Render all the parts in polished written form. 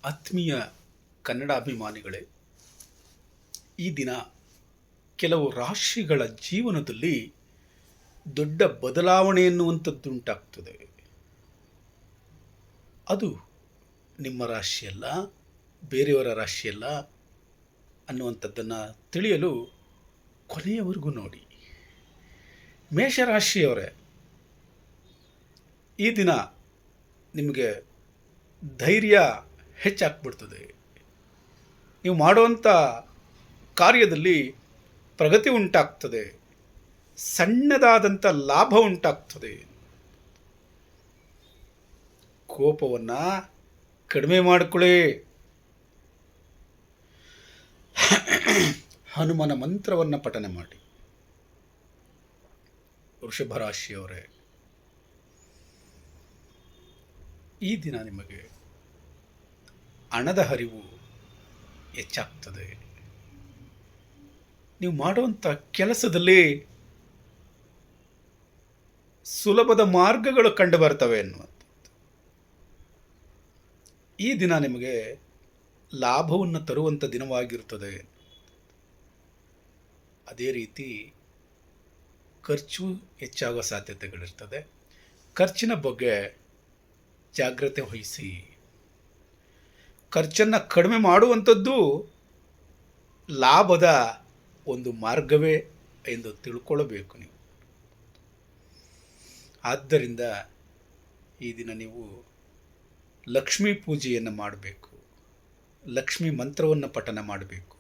ಆತ್ಮೀಯ ಕನ್ನಡಾಭಿಮಾನಿಗಳೇ, ಈ ದಿನ ಕೆಲವು ರಾಶಿಗಳ ಜೀವನದಲ್ಲಿ ದೊಡ್ಡ ಬದಲಾವಣೆ ಎನ್ನುವಂಥದ್ದುಂಟಾಗ್ತದೆ. ಅದು ನಿಮ್ಮ ರಾಶಿಯಲ್ಲ, ಬೇರೆಯವರ ರಾಶಿಯಲ್ಲ ಅನ್ನುವಂಥದ್ದನ್ನು ತಿಳಿಯಲು ಕೊನೆಯವರೆಗೂ ನೋಡಿ. ಮೇಷರಾಶಿಯವರೇ, ಈ ದಿನ ನಿಮಗೆ ಧೈರ್ಯ ಹೆಚ್ಚಾಗ್ಬಿಡ್ತದೆ. ನೀವು ಮಾಡುವಂಥ ಕಾರ್ಯದಲ್ಲಿ ಪ್ರಗತಿ ಉಂಟಾಗ್ತದೆ, ಸಣ್ಣದಾದಂಥ ಲಾಭ ಉಂಟಾಗ್ತದೆ. ಕೋಪವನ್ನು ಕಡಿಮೆ ಮಾಡಿಕೊಳ್ಳಿ. ಹನುಮನ ಮಂತ್ರವನ್ನು ಪಠನೆ ಮಾಡಿ. ವೃಷಭ ರಾಶಿಯವರೇ, ಈ ದಿನ ನಿಮಗೆ ಹಣದ ಹರಿವು ಹೆಚ್ಚಾಗ್ತದೆ. ನೀವು ಮಾಡುವಂಥ ಕೆಲಸದಲ್ಲಿ ಸುಲಭದ ಮಾರ್ಗಗಳು ಕಂಡು ಬರ್ತವೆ ಎನ್ನುವಂಥದ್ದು. ಈ ದಿನ ನಿಮಗೆ ಲಾಭವನ್ನು ತರುವಂಥ ದಿನವಾಗಿರುತ್ತದೆ. ಅದೇ ರೀತಿ ಖರ್ಚು ಹೆಚ್ಚಾಗುವ ಸಾಧ್ಯತೆಗಳಿರ್ತದೆ. ಖರ್ಚಿನ ಬಗ್ಗೆ ಜಾಗ್ರತೆ ವಹಿಸಿ. ಖರ್ಚನ್ನು ಕಡಿಮೆ ಮಾಡುವಂಥದ್ದು ಲಾಭದ ಒಂದು ಮಾರ್ಗವೇ ಎಂದು ತಿಳ್ಕೊಳ್ಳಬೇಕು ನೀವು. ಆದ್ದರಿಂದ ಈ ದಿನ ನೀವು ಲಕ್ಷ್ಮೀ ಪೂಜೆಯನ್ನು ಮಾಡಬೇಕು, ಲಕ್ಷ್ಮೀ ಮಂತ್ರವನ್ನು ಪಠನ ಮಾಡಬೇಕು,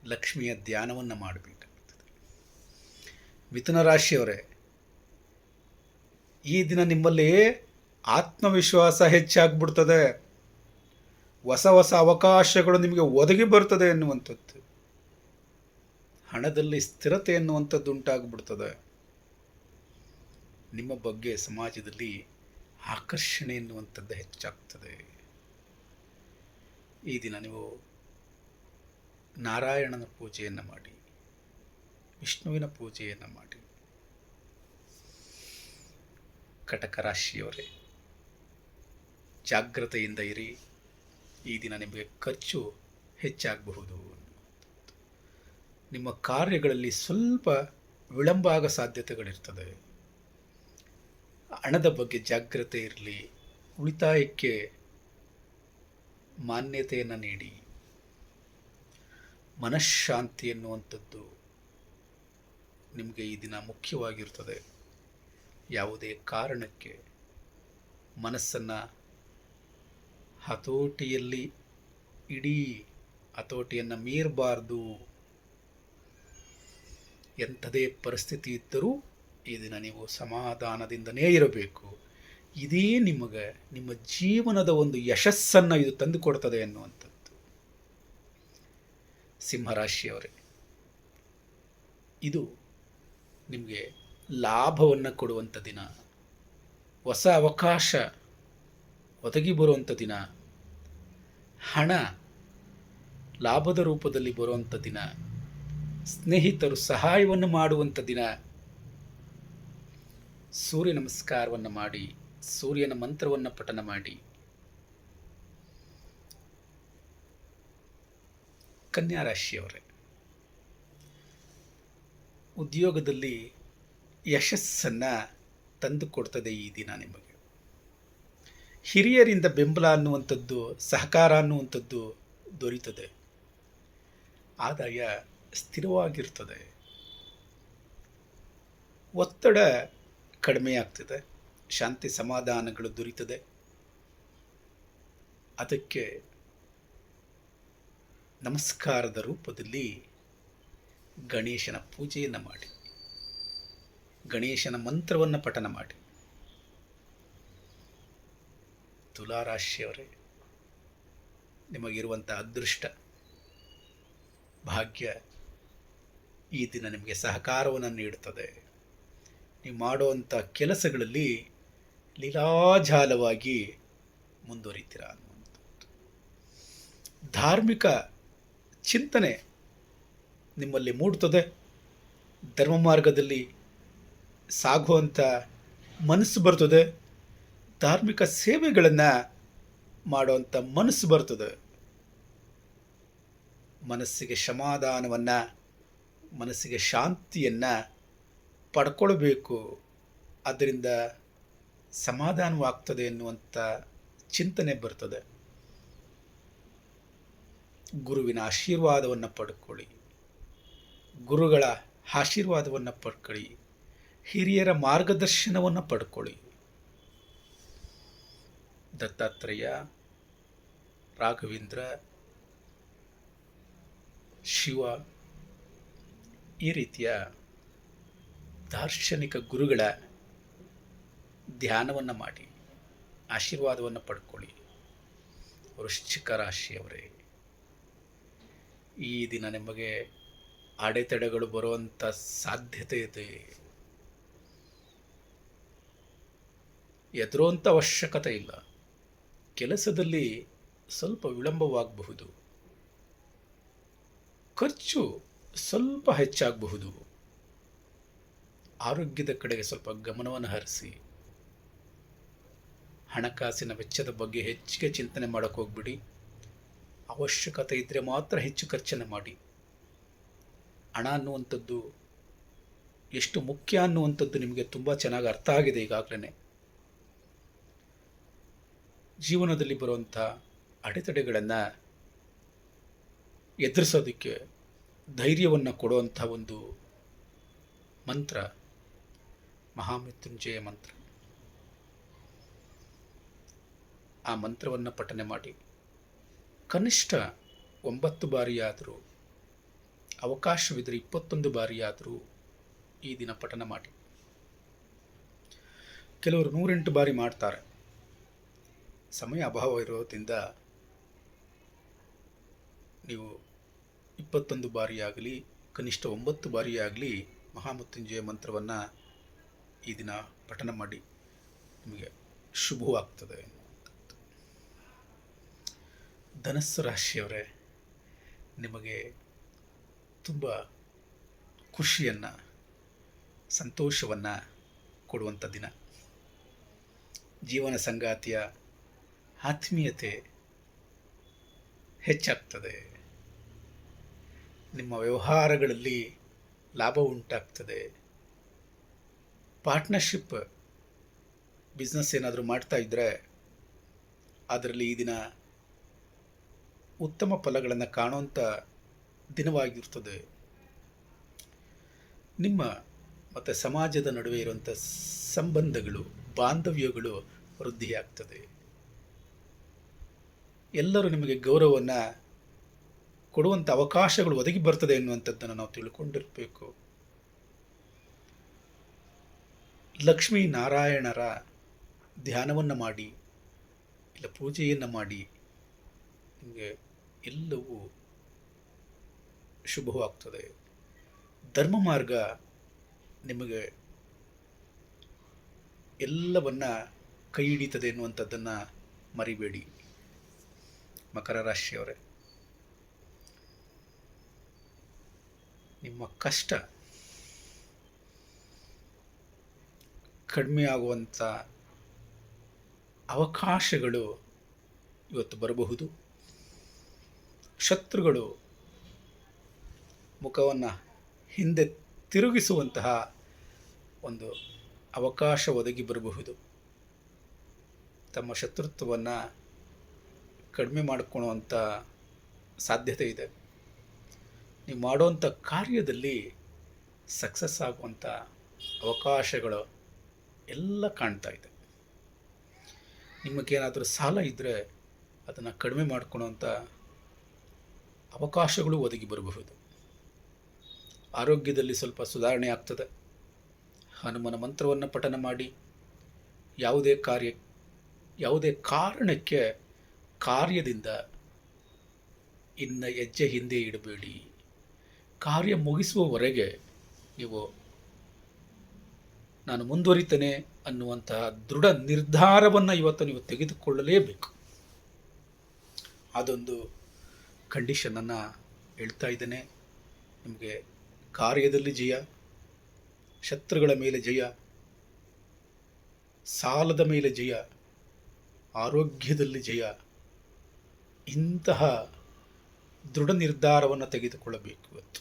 ಲಕ್ಷ್ಮಿಯ ಧ್ಯಾನವನ್ನು ಮಾಡಬೇಕಾಗ್ತದೆ. ಮಿಥುನ ರಾಶಿಯವರೇ, ಈ ದಿನ ನಿಮ್ಮಲ್ಲಿ ಆತ್ಮವಿಶ್ವಾಸ ಹೆಚ್ಚಾಗ್ಬಿಡ್ತದೆ. ಹೊಸ ಹೊಸ ಅವಕಾಶಗಳು ನಿಮಗೆ ಒದಗಿ ಬರ್ತದೆ ಎನ್ನುವಂಥದ್ದು. ಹಣದಲ್ಲಿ ಸ್ಥಿರತೆ ಎನ್ನುವಂಥದ್ದು ಉಂಟಾಗ್ಬಿಡ್ತದೆ. ನಿಮ್ಮ ಬಗ್ಗೆ ಸಮಾಜದಲ್ಲಿ ಆಕರ್ಷಣೆ ಎನ್ನುವಂಥದ್ದು ಹೆಚ್ಚಾಗ್ತದೆ. ಈ ದಿನ ನೀವು ನಾರಾಯಣನ ಪೂಜೆಯನ್ನು ಮಾಡಿ, ವಿಷ್ಣುವಿನ ಪೂಜೆಯನ್ನು ಮಾಡಿ. ಕಟಕ ರಾಶಿಯವರೇ, ಜಾಗ್ರತೆಯಿಂದ ಇರಿ. ಈ ದಿನ ನಿಮಗೆ ಖರ್ಚು ಹೆಚ್ಚಾಗಬಹುದು. ನಿಮ್ಮ ಕಾರ್ಯಗಳಲ್ಲಿ ಸ್ವಲ್ಪ ವಿಳಂಬ ಆಗೋ ಸಾಧ್ಯತೆಗಳಿರ್ತದೆ. ಹಣದ ಬಗ್ಗೆ ಜಾಗ್ರತೆ ಇರಲಿ. ಉಳಿತಾಯಕ್ಕೆ ಮಾನ್ಯತೆಯನ್ನು ನೀಡಿ. ಮನಃಶಾಂತಿ ಎನ್ನುವಂಥದ್ದು ನಿಮಗೆ ಈ ದಿನ ಮುಖ್ಯವಾಗಿರ್ತದೆ. ಯಾವುದೇ ಕಾರಣಕ್ಕೆ ಮನಸ್ಸನ್ನು ಹತೋಟಿಯಲ್ಲಿ ಇಡೀ, ಹತೋಟಿಯನ್ನು ಮೀರಬಾರ್ದು. ಎಂಥದೇ ಪರಿಸ್ಥಿತಿ ಇದ್ದರೂ ಈ ದಿನ ನೀವು ಸಮಾಧಾನದಿಂದನೇ ಇರಬೇಕು. ಇದೇ ನಿಮಗೆ ನಿಮ್ಮ ಜೀವನದ ಒಂದು ಯಶಸ್ಸನ್ನು ಇದು ತಂದುಕೊಡ್ತದೆ ಎನ್ನುವಂಥದ್ದು. ಸಿಂಹರಾಶಿಯವರೇ, ಇದು ನಿಮಗೆ ಲಾಭವನ್ನು ಕೊಡುವಂಥ ದಿನ, ಹೊಸ ಅವಕಾಶ ಒದಗಿ ಬರುವಂಥ ದಿನ, ಹಣ ಲಾಭದ ರೂಪದಲ್ಲಿ ಬರುವಂಥ ದಿನ, ಸ್ನೇಹಿತರು ಸಹಾಯವನ್ನು ಮಾಡುವಂಥ ದಿನ. ಸೂರ್ಯ ನಮಸ್ಕಾರವನ್ನು ಮಾಡಿ, ಸೂರ್ಯನ ಮಂತ್ರವನ್ನು ಪಠನ ಮಾಡಿ. ಕನ್ಯಾ ರಾಶಿಯವರೇ, ಉದ್ಯೋಗದಲ್ಲಿ ಯಶಸ್ಸನ್ನು ತಂದುಕೊಡ್ತದೆ ಈ ದಿನ ನಿಮಗೆ. ಹಿರಿಯರಿಂದ ಬೆಂಬಲ ಅನ್ನುವಂಥದ್ದು, ಸಹಕಾರ ಅನ್ನುವಂಥದ್ದು ದೊರೀತದೆ. ಆದಾಯ ಸ್ಥಿರವಾಗಿರ್ತದೆ. ಒತ್ತಡ ಕಡಿಮೆ ಆಗ್ತದೆ. ಶಾಂತಿ ಸಮಾಧಾನಗಳು ದೊರೀತದೆ. ಅದಕ್ಕೆ ನಮಸ್ಕಾರದ ರೂಪದಲ್ಲಿ ಗಣೇಶನ ಪೂಜೆಯನ್ನು ಮಾಡಿ, ಗಣೇಶನ ಮಂತ್ರವನ್ನು ಪಠನ ಮಾಡಿ. ತುಲಾರಾಶಿಯವರೇ, ನಿಮಗಿರುವಂಥ ಅದೃಷ್ಟ ಭಾಗ್ಯ ಈ ದಿನ ನಿಮಗೆ ಸಹಕಾರವನ್ನು ನೀಡುತ್ತದೆ. ನೀವು ಮಾಡುವಂಥ ಕೆಲಸಗಳಲ್ಲಿ ಲೀಲಾಜಾಲವಾಗಿ ಮುಂದುವರಿತೀರ ಅನ್ನುವಂಥದ್ದು. ಧಾರ್ಮಿಕ ಚಿಂತನೆ ನಿಮ್ಮಲ್ಲಿ ಮೂಡ್ತದೆ. ಧರ್ಮ ಮಾರ್ಗದಲ್ಲಿ ಸಾಗುವಂಥ ಮನಸ್ಸು ಬರ್ತದೆ. ಧಾರ್ಮಿಕ ಸೇವೆಗಳನ್ನು ಮಾಡುವಂಥ ಮನಸ್ಸು ಬರ್ತದೆ. ಮನಸ್ಸಿಗೆ ಸಮಾಧಾನವನ್ನು, ಮನಸ್ಸಿಗೆ ಶಾಂತಿಯನ್ನು ಪಡ್ಕೊಳ್ಬೇಕು. ಅದರಿಂದ ಸಮಾಧಾನವಾಗ್ತದೆ ಎನ್ನುವಂಥ ಚಿಂತನೆ ಬರ್ತದೆ. ಗುರುವಿನ ಆಶೀರ್ವಾದವನ್ನು ಪಡ್ಕೊಳ್ಳಿ, ಗುರುಗಳ ಆಶೀರ್ವಾದವನ್ನು ಪಡ್ಕೊಳ್ಳಿ, ಹಿರಿಯರ ಮಾರ್ಗದರ್ಶನವನ್ನು ಪಡ್ಕೊಳ್ಳಿ. ದತ್ತಾತ್ರೇಯ, ರಾಘವೇಂದ್ರ, ಶಿವ, ಈ ರೀತಿಯ ದಾರ್ಶನಿಕ ಗುರುಗಳ ಧ್ಯಾನವನ್ನು ಮಾಡಿ ಆಶೀರ್ವಾದವನ್ನು ಪಡ್ಕೊಳ್ಳಿ. ವೃಶ್ಚಿಕ ರಾಶಿಯವರೇ, ಈ ದಿನ ನಿಮಗೆ ಅಡೆತಡೆಗಳು ಬರುವಂಥ ಸಾಧ್ಯತೆ ಇದೆ. ಹೆದರುವಂಥ ಅವಶ್ಯಕತೆ ಇಲ್ಲ. ಕೆಲಸದಲ್ಲಿ ಸ್ವಲ್ಪ ವಿಳಂಬವಾಗಬಹುದು, ಖರ್ಚು ಸ್ವಲ್ಪ ಹೆಚ್ಚಾಗಬಹುದು. ಆರೋಗ್ಯದ ಕಡೆಗೆ ಸ್ವಲ್ಪ ಗಮನವನ್ನು ಹರಿಸಿ. ಹಣಕಾಸಿನ ವೆಚ್ಚದ ಬಗ್ಗೆ ಹೆಚ್ಚಿಗೆ ಚಿಂತನೆ ಮಾಡೋಕ್ಕೆ ಹೋಗ್ಬಿಡಿ. ಅವಶ್ಯಕತೆ ಇದ್ದರೆ ಮಾತ್ರ ಹೆಚ್ಚು ಖರ್ಚನ್ನು ಮಾಡಿ. ಹಣ ಅನ್ನುವಂಥದ್ದು ಎಷ್ಟು ಮುಖ್ಯ ಅನ್ನುವಂಥದ್ದು ನಿಮಗೆ ತುಂಬ ಚೆನ್ನಾಗಿ ಅರ್ಥ ಆಗಿದೆ ಈಗಾಗಲೇ. ಜೀವನದಲ್ಲಿ ಬರುವಂಥ ಅಡೆತಡೆಗಳನ್ನು ಎದುರಿಸೋದಕ್ಕೆ ಧೈರ್ಯವನ್ನು ಕೊಡುವಂಥ ಒಂದು ಮಂತ್ರ ಮಹಾಮೃತ್ಯುಂಜಯ ಮಂತ್ರ. ಆ ಮಂತ್ರವನ್ನು ಪಠನೆ ಮಾಡಿ. ಕನಿಷ್ಠ 9 ಬಾರಿಯಾದರೂ, ಅವಕಾಶವಿದ್ದರೆ 21 ಬಾರಿಯಾದರೂ ಈ ದಿನ ಪಠನ ಮಾಡಿ. ಕೆಲವರು 108 ಬಾರಿ ಮಾಡ್ತಾರೆ. ಸಮಯ ಅಭಾವ ಇರೋದ್ರಿಂದ ನೀವು 21 ಬಾರಿಯಾಗಲಿ, ಕನಿಷ್ಠ 9 ಬಾರಿಯಾಗಲಿ ಮಹಾಮೃತ್ಯುಂಜಯ ಮಂತ್ರವನ್ನು ಈ ದಿನ ಪಠನ ಮಾಡಿ. ನಿಮಗೆ ಶುಭವಾಗ್ತದೆ. ಧನಸ್ಸು ರಾಶಿಯವರೇ, ನಿಮಗೆ ತುಂಬ ಖುಷಿಯನ್ನು, ಸಂತೋಷವನ್ನು ಕೊಡುವಂಥ ದಿನ. ಜೀವನ ಸಂಗಾತಿಯ ಆತ್ಮೀಯತೆ ಹೆಚ್ಚಾಗ್ತದೆ. ನಿಮ್ಮ ವ್ಯವಹಾರಗಳಲ್ಲಿ ಲಾಭ ಉಂಟಾಗ್ತದೆ. ಪಾರ್ಟ್ನರ್ಶಿಪ್ ಬಿಸ್ನೆಸ್ ಏನಾದರೂ ಮಾಡ್ತಾ ಇದ್ದರೆ ಅದರಲ್ಲಿ ಈ ದಿನ ಉತ್ತಮ ಫಲಗಳನ್ನು ಕಾಣುವಂಥ ದಿನವಾಗಿರ್ತದೆ. ನಿಮ್ಮ ಮತ್ತು ಸಮಾಜದ ನಡುವೆ ಇರುವಂಥ ಸಂಬಂಧಗಳು, ಬಾಂಧವ್ಯಗಳು ವೃದ್ಧಿಯಾಗ್ತದೆ. ಎಲ್ಲರೂ ನಿಮಗೆ ಗೌರವವನ್ನು ಕೊಡುವಂಥ ಅವಕಾಶಗಳು ಒದಗಿ ಬರ್ತದೆ ಎನ್ನುವಂಥದ್ದನ್ನು ನಾವು ತಿಳ್ಕೊಂಡಿರಬೇಕು. ಲಕ್ಷ್ಮೀ ನಾರಾಯಣರ ಧ್ಯಾನವನ್ನು ಮಾಡಿ, ಇಲ್ಲ ಪೂಜೆಯನ್ನು ಮಾಡಿ, ನಿಮಗೆ ಎಲ್ಲವೂ ಶುಭವಾಗ್ತದೆ. ಧರ್ಮ ಮಾರ್ಗ ನಿಮಗೆ ಎಲ್ಲವನ್ನ ಕೈ ಹಿಡಿತದೆ ಎನ್ನುವಂಥದ್ದನ್ನು ಮರಿಬೇಡಿ. ಮಕರ ರಾಶಿಯವರೇ, ನಿಮ್ಮ ಕಷ್ಟ ಕಡಿಮೆ ಆಗುವಂಥ ಅವಕಾಶಗಳು ಇವತ್ತು ಬರಬಹುದು. ಶತ್ರುಗಳು ಮುಖವನ್ನು ಹಿಂದೆ ತಿರುಗಿಸುವಂತಹ ಒಂದು ಅವಕಾಶ ಒದಗಿ ಬರಬಹುದು. ತಮ್ಮ ಶತ್ರುತ್ವವನ್ನು ಕಡಿಮೆ ಮಾಡಿಕೊಳ್ಳುವಂಥ ಸಾಧ್ಯತೆ ಇದೆ. ನೀವು ಮಾಡುವಂಥ ಕಾರ್ಯದಲ್ಲಿ ಸಕ್ಸಸ್ ಆಗುವಂಥ ಅವಕಾಶಗಳು ಎಲ್ಲ ಕಾಣ್ತಾ ಇದೆ. ನಿಮಗೇನಾದರೂ ಸಾಲ ಇದ್ದರೆ ಅದನ್ನು ಕಡಿಮೆ ಮಾಡಿಕೊಳ್ಳುವಂಥ ಅವಕಾಶಗಳು ಒದಗಿ ಬರಬಹುದು. ಆರೋಗ್ಯದಲ್ಲಿ ಸ್ವಲ್ಪ ಸುಧಾರಣೆ ಆಗ್ತದೆ. ಹನುಮನ ಮಂತ್ರವನ್ನು ಪಠನ ಮಾಡಿ. ಯಾವುದೇ ಕಾರಣಕ್ಕೆ ಕಾರ್ಯದಿಂದ ಇನ್ನು ಹೆಜ್ಜೆ ಹಿಂದೆ ಇಡಬೇಡಿ. ಕಾರ್ಯ ಮುಗಿಸುವವರೆಗೆ ನೀವು ನಾನು ಮುಂದುವರಿತೇನೆ ಅನ್ನುವಂತಹ ದೃಢ ನಿರ್ಧಾರವನ್ನು ಇವತ್ತು ನೀವು ತೆಗೆದುಕೊಳ್ಳಲೇಬೇಕು. ಅದೊಂದು ಕಂಡೀಷನನ್ನು ಹೇಳ್ತಾ ಇದ್ದೇನೆ. ನಿಮಗೆ ಕಾರ್ಯದಲ್ಲಿ ಜಯ, ಶತ್ರುಗಳ ಮೇಲೆ ಜಯ, ಸಾಲದ ಮೇಲೆ ಜಯ, ಆರೋಗ್ಯದಲ್ಲಿ ಜಯ, ಇಂತಹ ದೃಢ ನಿರ್ಧಾರವನ್ನು ತೆಗೆದುಕೊಳ್ಳಬೇಕು. ಇವತ್ತು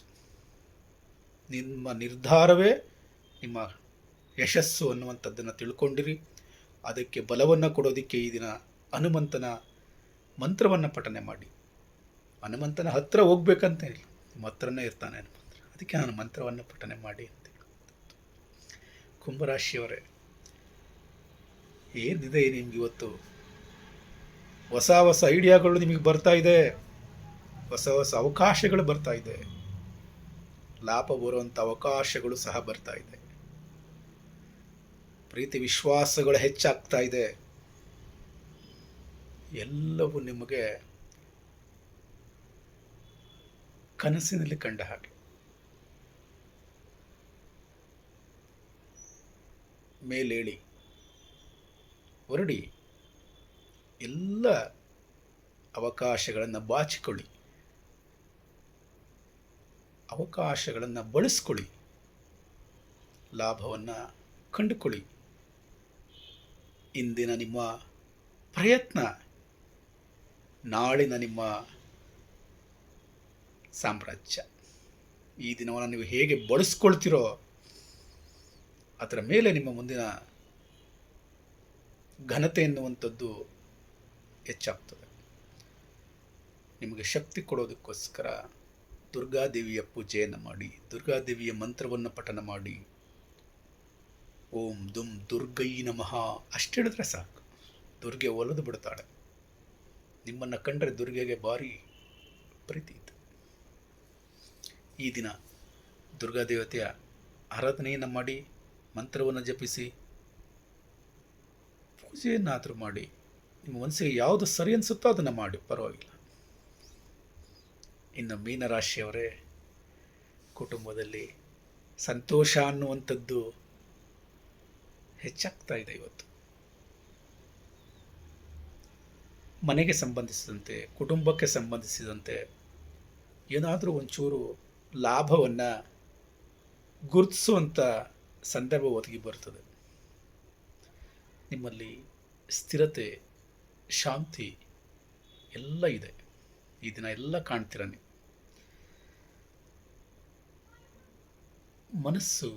ನಿಮ್ಮ ನಿರ್ಧಾರವೇ ನಿಮ್ಮ ಯಶಸ್ಸು ಅನ್ನುವಂಥದ್ದನ್ನು ತಿಳ್ಕೊಂಡಿರಿ. ಅದಕ್ಕೆ ಬಲವನ್ನು ಕೊಡೋದಕ್ಕೆ ಈ ದಿನ ಹನುಮಂತನ ಮಂತ್ರವನ್ನು ಪಠನೆ ಮಾಡಿ. ಹನುಮಂತನ ಹತ್ತಿರ ಹೋಗ್ಬೇಕಂತ ಇಲ್ಲ, ನಿಮ್ಮ ಹತ್ರನೇ ಇರ್ತಾನೆ ಹನುಮಂತ. ಅದಕ್ಕೆ ನಾನು ಮಂತ್ರವನ್ನು ಪಠನೆ ಮಾಡಿ ಅಂತ ಹೇಳುವಂಥದ್ದು. ಕುಂಭರಾಶಿಯವರೇ, ಏನಿದೆ ನಿಮ್ಗೆ ಇವತ್ತು? ಹೊಸ ಹೊಸ ಐಡಿಯಾಗಳು ನಿಮಗೆ ಬರ್ತಾ ಇದೆ, ಹೊಸ ಹೊಸ ಅವಕಾಶಗಳು ಬರ್ತಾ ಇದೆ, ಲಾಭ ಬರುವಂಥ ಅವಕಾಶಗಳು ಸಹ ಬರ್ತಾ ಇದೆ. ಪ್ರೀತಿ ವಿಶ್ವಾಸಗಳು ಹೆಚ್ಚಾಗ್ತಾ ಇದೆ. ಎಲ್ಲವೂ ನಿಮಗೆ ಕನಸಿನಲ್ಲಿ ಕಂಡ ಹಾಗೆ. ಮೇಲೇಳಿ ಹೊರಡಿ, ಎಲ್ಲ ಅವಕಾಶಗಳನ್ನು ಬಾಚಿಕೊಳ್ಳಿ, ಅವಕಾಶಗಳನ್ನು ಬಳಸ್ಕೊಳ್ಳಿ, ಲಾಭವನ್ನು ಕಂಡುಕೊಳ್ಳಿ. ಇಂದಿನ ನಿಮ್ಮ ಪ್ರಯತ್ನ ನಾಳಿನ ನಿಮ್ಮ ಸಾಮ್ರಾಜ್ಯ. ಈ ದಿನವನ್ನು ನೀವು ಹೇಗೆ ಬಳಸ್ಕೊಳ್ತೀರೋ ಅದರ ಮೇಲೆ ನಿಮ್ಮ ಮುಂದಿನ ಘನತೆ ಎನ್ನುವಂಥದ್ದು ಹೆಚ್ಚಾಗ್ತದೆ. ನಿಮಗೆ ಶಕ್ತಿ ಕೊಡೋದಕ್ಕೋಸ್ಕರ ದುರ್ಗಾದೇವಿಯ ಪೂಜೆಯನ್ನು ಮಾಡಿ, ದುರ್ಗಾದೇವಿಯ ಮಂತ್ರವನ್ನು ಪಠನ ಮಾಡಿ. ಓಂ ದುಂ ದುರ್ಗೈ ನಮಃ ಅಷ್ಟು ಹೇಳಿದ್ರೆ ಸಾಕು, ದುರ್ಗೆ ಒಲಿದು ಬಿಡ್ತಾಳೆ. ನಿಮ್ಮನ್ನು ಕಂಡ್ರೆ ದುರ್ಗೆಗೆ ಭಾರಿ ಪ್ರೀತಿ ಇದೆ. ಈ ದಿನ ದುರ್ಗಾದೇವತೆಯ ಆರಾಧನೆಯನ್ನು ಮಾಡಿ, ಮಂತ್ರವನ್ನು ಜಪಿಸಿ, ಪೂಜೆಯನ್ನಾದರೂ ಮಾಡಿ. ನಿಮ್ಮ ಮನಸ್ಸಿಗೆ ಯಾವುದು ಸರಿ ಅನಿಸುತ್ತೋ ಅದನ್ನು ಮಾಡಿ, ಪರವಾಗಿಲ್ಲ. ಇನ್ನು ಮೀನರಾಶಿಯವರೇ, ಕುಟುಂಬದಲ್ಲಿ ಸಂತೋಷ ಅನ್ನುವಂಥದ್ದು ಹೆಚ್ಚಾಗ್ತಾ ಇದೆ. ಇವತ್ತು ಮನೆಗೆ ಸಂಬಂಧಿಸಿದಂತೆ, ಕುಟುಂಬಕ್ಕೆ ಸಂಬಂಧಿಸಿದಂತೆ ಏನಾದರೂ ಒಂಚೂರು ಲಾಭವನ್ನು ಗುರುತಿಸುವಂಥ ಸಂದರ್ಭ ಒದಗಿ ಬರ್ತದೆ. ನಿಮ್ಮಲ್ಲಿ ಸ್ಥಿರತೆ, ಶಾಂತಿ ಎಲ್ಲ ಇದೆ. ಈ ದಿನ ಎಲ್ಲ ಕಾಣ್ತೀರ ನೀವು. ಮನಸ್ಸು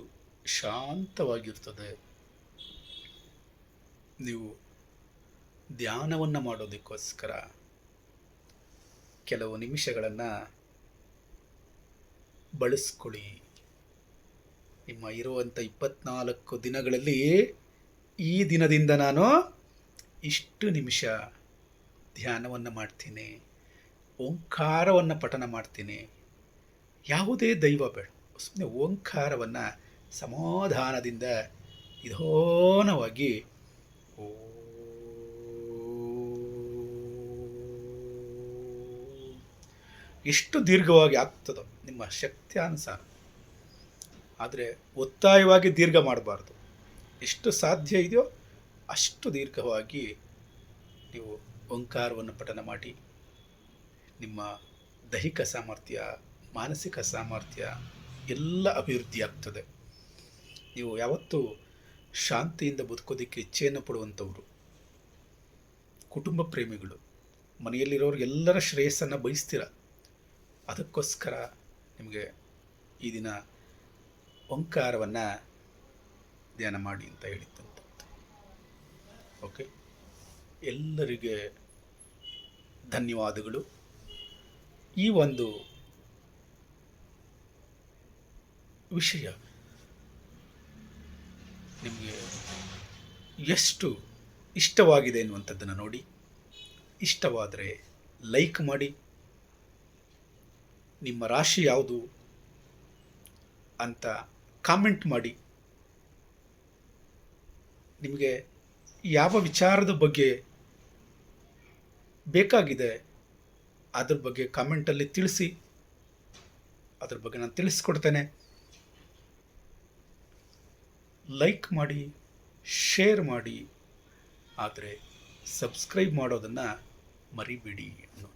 ಶಾಂತವಾಗಿರ್ತದೆ. ನೀವು ಧ್ಯಾನವನ್ನು ಮಾಡೋದಕ್ಕೋಸ್ಕರ ಕೆಲವು ನಿಮಿಷಗಳನ್ನು ಬಳಸ್ಕೊಳ್ಳಿ. ನಿಮ್ಮ ಇರುವಂಥ 24 ದಿನಗಳಲ್ಲಿ ಈ ದಿನದಿಂದ ನಾನು ಇಷ್ಟು ನಿಮಿಷ ಧ್ಯಾನವನ್ನು ಮಾಡ್ತೀನಿ, ಓಂಕಾರವನ್ನು ಪಠನ ಮಾಡ್ತೀನಿ. ಯಾವುದೇ ದೈವ ಬೇಡ, ಸುಮ್ಮನೆ ಓಂಕಾರವನ್ನು ಸಮಾಧಾನದಿಂದ ನಿಧಾನವಾಗಿ ಎಷ್ಟು ದೀರ್ಘವಾಗಿ ಆಗ್ತದೋ ನಿಮ್ಮ ಶಕ್ತ್ಯಾನುಸಾರ. ಆದರೆ ಒತ್ತಾಯವಾಗಿ ದೀರ್ಘ ಮಾಡಬಾರ್ದು. ಎಷ್ಟು ಸಾಧ್ಯ ಇದೆಯೋ ಅಷ್ಟು ದೀರ್ಘವಾಗಿ ನೀವು ಓಂಕಾರವನ್ನು ಪಠನ ಮಾಡಿ. ನಿಮ್ಮ ದೈಹಿಕ ಸಾಮರ್ಥ್ಯ, ಮಾನಸಿಕ ಸಾಮರ್ಥ್ಯ ಎಲ್ಲ ಅಭಿವೃದ್ಧಿ ಆಗ್ತದೆ. ನೀವು ಯಾವತ್ತೂ ಶಾಂತಿಯಿಂದ ಬದುಕೋದಕ್ಕೆ ಇಚ್ಛೆಯನ್ನು ಪಡುವಂಥವರು, ಕುಟುಂಬ ಪ್ರೇಮಿಗಳು, ಮನೆಯಲ್ಲಿರೋರಿಗೆಲ್ಲರ ಶ್ರೇಯಸ್ಸನ್ನು ಬಯಸ್ತೀರ. ಅದಕ್ಕೋಸ್ಕರ ನಿಮಗೆ ಈ ದಿನ ಓಂಕಾರವನ್ನು ಧ್ಯಾನ ಮಾಡಿ ಅಂತ ಹೇಳಿದ್ದಂಥದ್ದು. ಓಕೆ, ಎಲ್ಲರಿಗೆ ಧನ್ಯವಾದಗಳು. ಈ ಒಂದು ವಿಷಯ ನಿಮಗೆ ಎಷ್ಟು ಇಷ್ಟವಾಗಿದೆ ಎನ್ನುವಂಥದ್ದನ್ನು ನೋಡಿ. ಇಷ್ಟವಾದರೆ ಲೈಕ್ ಮಾಡಿ. ನಿಮ್ಮ ರಾಶಿ ಯಾವುದು ಅಂತ ಕಾಮೆಂಟ್ ಮಾಡಿ. ನಿಮಗೆ ಯಾವ ವಿಚಾರದ ಬಗ್ಗೆ ಬೇಕಾಗಿದೆ ಅದ್ರ ಬಗ್ಗೆ ಕಾಮೆಂಟಲ್ಲಿ ತಿಳಿಸಿ. ಅದ್ರ ಬಗ್ಗೆ ನಾನು ತಿಳಿಸ್ಕೊಡ್ತೇನೆ. ಲೈಕ್ ಮಾಡಿ, ಶೇರ್ ಮಾಡಿ, ಆದರೆ ಸಬ್ಸ್ಕ್ರೈಬ್ ಮಾಡೋದನ್ನು ಮರಿಬೇಡಿ ಅನ್ನೋ